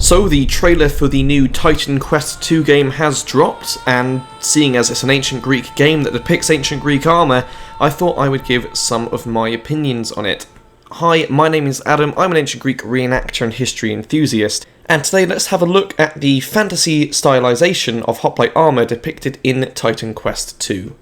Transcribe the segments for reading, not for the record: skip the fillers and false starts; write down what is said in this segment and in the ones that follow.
So the trailer for the new Titan Quest 2 game has dropped, and seeing as it's an ancient Greek game that depicts ancient Greek armour, I thought I would give some of my opinions on it. Hi, my name is Adam, I'm an ancient Greek reenactor and history enthusiast, and today let's have a look at the fantasy stylisation of hoplite armour depicted in Titan Quest 2.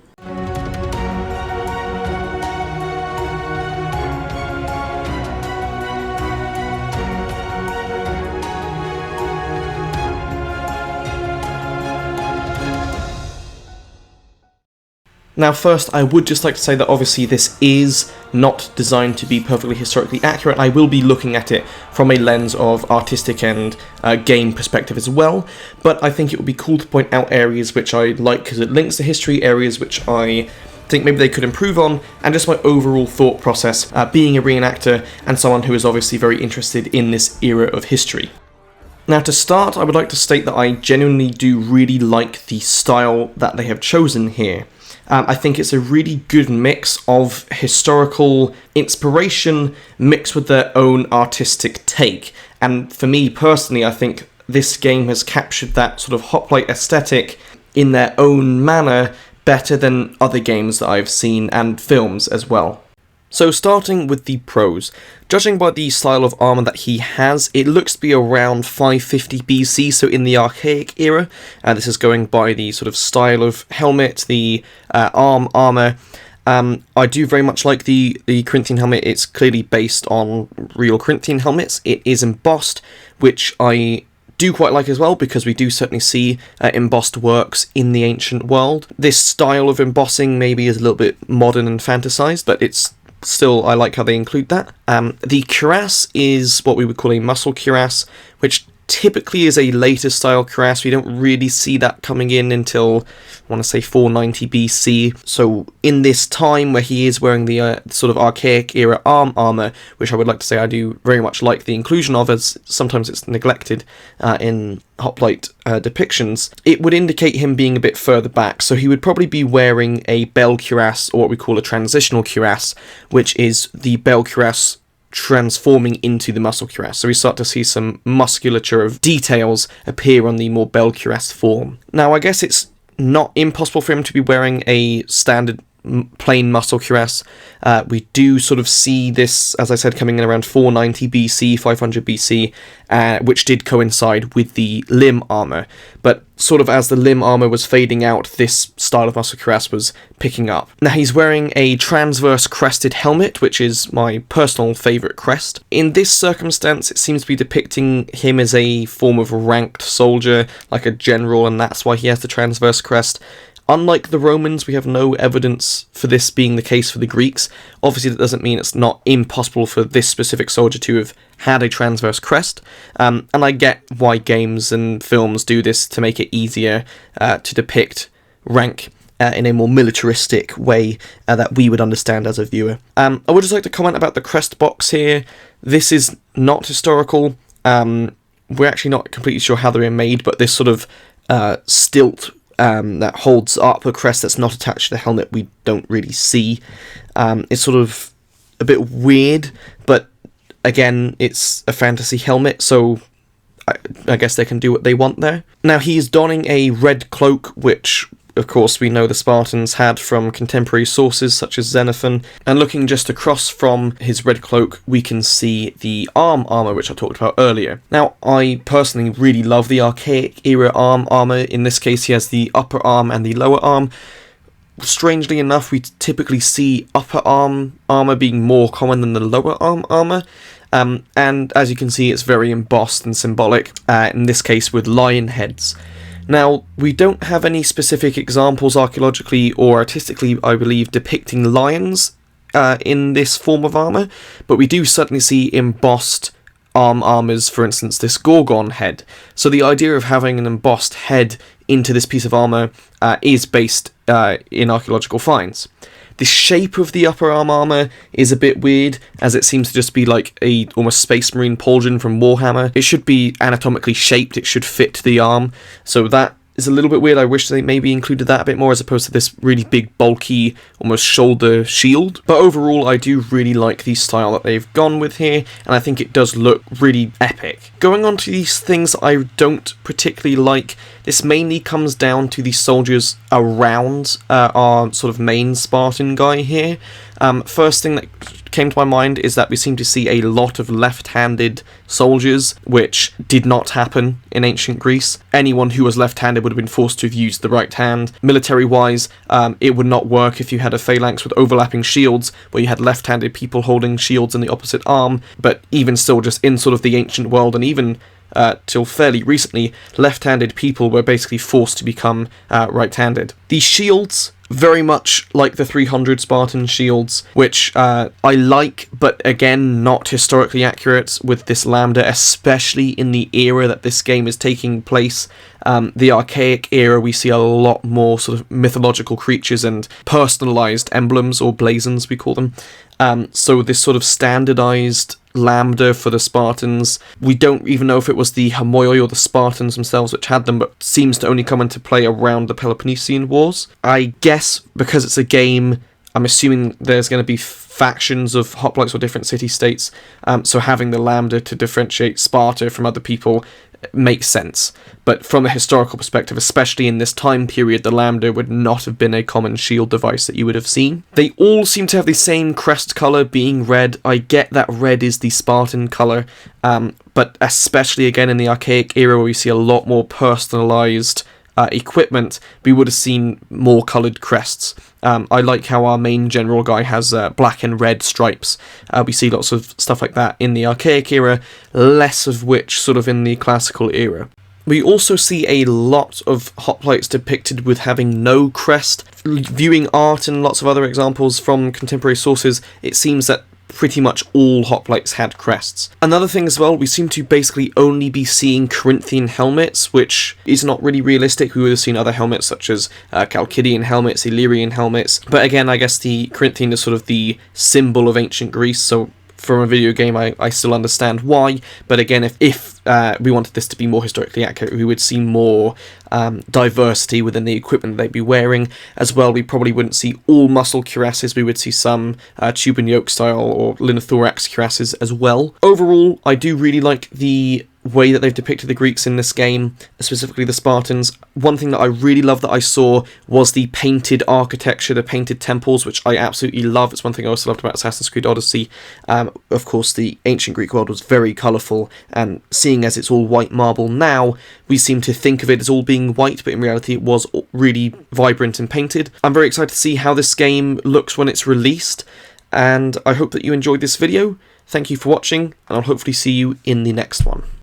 Now first, I would just like to say that obviously this is not designed to be perfectly historically accurate. I will be looking at it from a lens of artistic and game perspective as well, but I think it would be cool to point out areas which I like because it links to history, areas which I think maybe they could improve on, and just my overall thought process being a reenactor and someone who is obviously very interested in this era of history. Now to start, I would like to state that I genuinely do really like the style that they have chosen here. I think it's a really good mix of historical inspiration mixed with their own artistic take. And for me personally, I think this game has captured that sort of hoplite aesthetic in their own manner better than other games that I've seen and films as well. So starting with the pros, judging by the style of armour that he has, it looks to be around 550 BC, so in the archaic era. This is going by the sort of style of helmet, the arm armour. I do very much like the Corinthian helmet. It's clearly based on real Corinthian helmets. It is embossed, which I do quite like as well, because we do certainly see embossed works in the ancient world. This style of embossing maybe is a little bit modern and fantasized, but it's still, I like how they include that. The cuirass is what we would call a muscle cuirass, which typically is a later style cuirass. We don't really see that coming in until, I want to say, 490 BC. So in this time where he is wearing the sort of archaic era arm armour, which I would like to say I do very much like the inclusion of, as sometimes it's neglected in hoplite depictions, it would indicate him being a bit further back. So he would probably be wearing a bell cuirass, or what we call a transitional cuirass, which is the bell cuirass transforming into the muscle cuirass. So we start to see some musculature of details appear on the more bell cuirass form. Now I guess it's not impossible for him to be wearing a standard plain muscle cuirass. We do sort of see this, as I said, coming in around 490 BC, 500 BC, which did coincide with the limb armour. But sort of as the limb armour was fading out, this style of muscle cuirass was picking up. Now he's wearing a transverse crested helmet, which is my personal favourite crest. In this circumstance, it seems to be depicting him as a form of ranked soldier, like a general, and that's why he has the transverse crest. Unlike the Romans, we have no evidence for this being the case for the Greeks. Obviously, that doesn't mean it's not impossible for this specific soldier to have had a transverse crest. And I get why games and films do this to make it easier to depict rank in a more militaristic way that we would understand as a viewer. I would just like to comment about the crest box here. This is not historical. We're actually not completely sure how they were made, but this sort of stilt that holds up a crest that's not attached to the helmet we don't really see. It's sort of a bit weird, but again, it's a fantasy helmet, so I guess they can do what they want there. Now, he is donning a red cloak, which of course we know the Spartans had from contemporary sources such as Xenophon, and looking just across from his red cloak we can see the arm armour, which I talked about earlier. Now I personally really love the archaic era arm armour. In this case he has the upper arm and the lower arm. Strangely enough, we typically see upper arm armour being more common than the lower arm armour. And as you can see, it's very embossed and symbolic, in this case with lion heads. Now, we don't have any specific examples archaeologically or artistically, I believe, depicting lions in this form of armour, but we do certainly see embossed arm armours, for instance, this Gorgon head. So the idea of having an embossed head into this piece of armour is based in archaeological finds. The shape of the upper arm armour is a bit weird, as it seems to just be like a almost Space Marine pauldron from Warhammer. It should be anatomically shaped, it should fit the arm, so that is a little bit weird. I wish they maybe included that a bit more as opposed to this really big, bulky, almost shoulder shield. But overall, I do really like the style that they've gone with here, and I think it does look really epic. Going on to these things I don't particularly like, this mainly comes down to the soldiers around our sort of main Spartan guy here. First thing that came to my mind is that we seem to see a lot of left-handed soldiers, which did not happen in ancient Greece. Anyone who was left-handed would have been forced to have used the right hand. Military-wise, it would not work if you had a phalanx with overlapping shields, where you had left-handed people holding shields in the opposite arm, but even still, just in sort of the ancient world, and even till fairly recently, left-handed people were basically forced to become right-handed. These shields, very much like the 300 Spartan shields, which I like, but again, not historically accurate with this lambda, especially in the era that this game is taking place. The archaic era, we see a lot more sort of mythological creatures and personalized emblems, or blazons we call them. So this sort of standardized lambda for the Spartans, we don't even know if it was the Homoioi or the Spartans themselves which had them, but seems to only come into play around the Peloponnesian Wars. I guess because it's a game, I'm assuming there's going to be factions of hoplites or different city-states, so having the lambda to differentiate Sparta from other people makes sense. But from a historical perspective, especially in this time period, the lambda would not have been a common shield device that you would have seen. They all seem to have the same crest colour, being red. I get that red is the Spartan colour, but especially again in the archaic era where we see a lot more personalised equipment, we would have seen more coloured crests. I like how our main general guy has black and red stripes. We see lots of stuff like that in the archaic era, less of which sort of in the classical era. We also see a lot of hoplites depicted with having no crest. Viewing art and lots of other examples from contemporary sources, it seems that pretty much all hoplites had crests. Another thing as well, we seem to basically only be seeing Corinthian helmets, which is not really realistic. We would have seen other helmets such as Chalcidian helmets, Illyrian helmets, but again, I guess the Corinthian is sort of the symbol of ancient Greece, so from a video game, I still understand why, but again, if we wanted this to be more historically accurate, we would see more diversity within the equipment they'd be wearing. As well, we probably wouldn't see all muscle cuirasses, we would see some tube and yoke style or linothorax cuirasses as well. Overall, I do really like the way that they've depicted the Greeks in this game, specifically the Spartans. One thing that I really love that I saw was the painted architecture, the painted temples, which I absolutely love. It's one thing I also loved about Assassin's Creed Odyssey. Of course, the ancient Greek world was very colourful, and seeing as it's all white marble now, we seem to think of it as all being white, but in reality it was really vibrant and painted. I'm very excited to see how this game looks when it's released, and I hope that you enjoyed this video. Thank you for watching, and I'll hopefully see you in the next one.